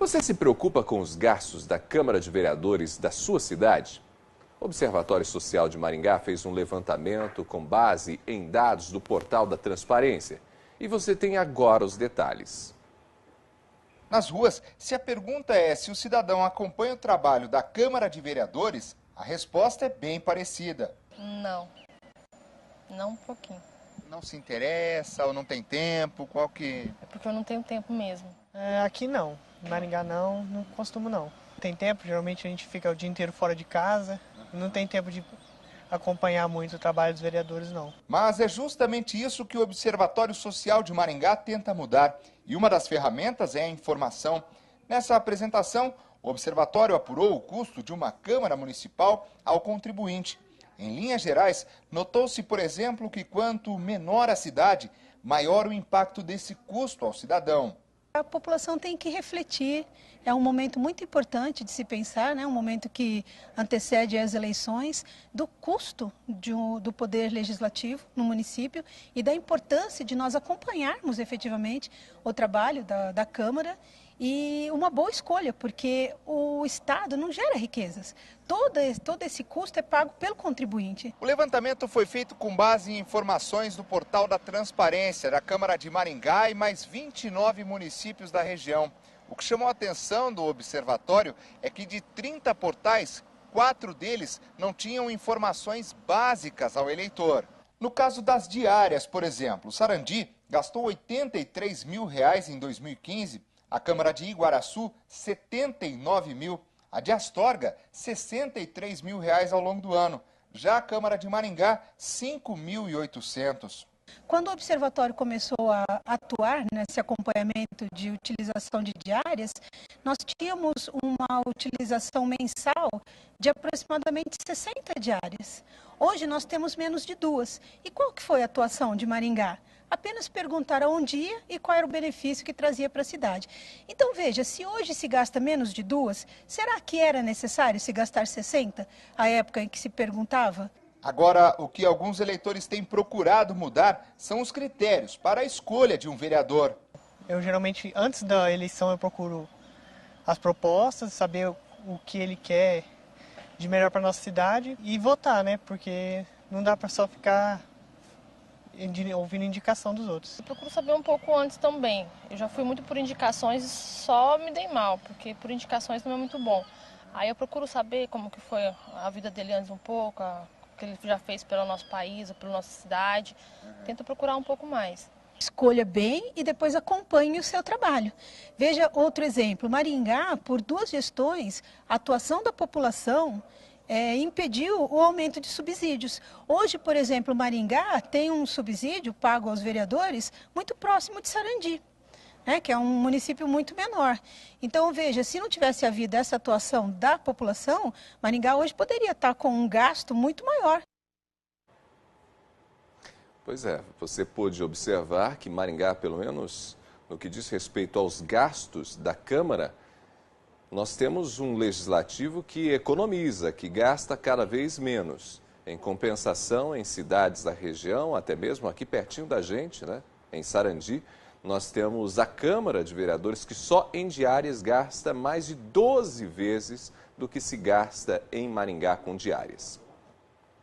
Você se preocupa com os gastos da Câmara de Vereadores da sua cidade? O Observatório Social de Maringá fez um levantamento com base em dados do Portal da Transparência. E você tem agora os detalhes. Nas ruas, se a pergunta é se o cidadão acompanha o trabalho da Câmara de Vereadores, a resposta é bem parecida. Não um pouquinho. Não se interessa ou não tem tempo, qual que... É porque eu não tenho tempo mesmo. Aqui não, em Maringá não costumo não. Tem tempo, geralmente a gente fica o dia inteiro fora de casa, não tem tempo de acompanhar muito o trabalho dos vereadores não. Mas é justamente isso que o Observatório Social de Maringá tenta mudar. E uma das ferramentas é a informação. Nessa apresentação, o Observatório apurou o custo de uma Câmara Municipal ao contribuinte. Em linhas gerais, notou-se, por exemplo, que quanto menor a cidade, maior o impacto desse custo ao cidadão. A população tem que refletir, é um momento muito importante de se pensar, né? Um momento que antecede as eleições, do custo do poder legislativo no município e da importância de nós acompanharmos efetivamente o trabalho da Câmara e uma boa escolha, porque o Estado não gera riquezas. Todo esse custo é pago pelo contribuinte. O levantamento foi feito com base em informações do Portal da Transparência da Câmara de Maringá e mais 29 municípios da região. O que chamou a atenção do observatório é que de 30 portais, 4 deles não tinham informações básicas ao eleitor. No caso das diárias, por exemplo, o Sarandi gastou R$83 mil em 2015, a Câmara de Iguaraçu, 79 mil. A de Astorga, R$63 mil ao longo do ano. Já a Câmara de Maringá, 5.800. Quando o Observatório começou a atuar nesse acompanhamento de utilização de diárias, nós tínhamos uma utilização mensal de aproximadamente 60 diárias. Hoje nós temos menos de 2. E qual que foi a atuação de Maringá? Apenas perguntar aonde ia e qual era o benefício que trazia para a cidade. Então veja, se hoje se gasta menos de 2, será que era necessário se gastar 60, a época em que se perguntava? Agora, o que alguns eleitores têm procurado mudar são os critérios para a escolha de um vereador. Eu geralmente, antes da eleição, eu procuro as propostas, saber o que ele quer de melhor para a nossa cidade e votar, né? Porque não dá para só ficar ouvindo indicação dos outros. Eu procuro saber um pouco antes também. Eu já fui muito por indicações e só me dei mal, porque por indicações não é muito bom. Aí eu procuro saber como que foi a vida dele antes um pouco, o que ele já fez pelo nosso país, pela nossa cidade. Tento procurar um pouco mais. Escolha bem e depois acompanhe o seu trabalho. Veja outro exemplo. Maringá, por 2 gestões, a atuação da população impediu o aumento de subsídios. Hoje, por exemplo, Maringá tem um subsídio pago aos vereadores muito próximo de Sarandi, né, que é um município muito menor. Então, veja, se não tivesse havido essa atuação da população, Maringá hoje poderia estar com um gasto muito maior. Pois é, você pôde observar que Maringá, pelo menos no que diz respeito aos gastos da Câmara, nós temos um legislativo que economiza, que gasta cada vez menos. Em compensação, em cidades da região, até mesmo aqui pertinho da gente, né, em Sarandi, nós temos a Câmara de Vereadores que só em diárias gasta mais de 12 vezes do que se gasta em Maringá com diárias.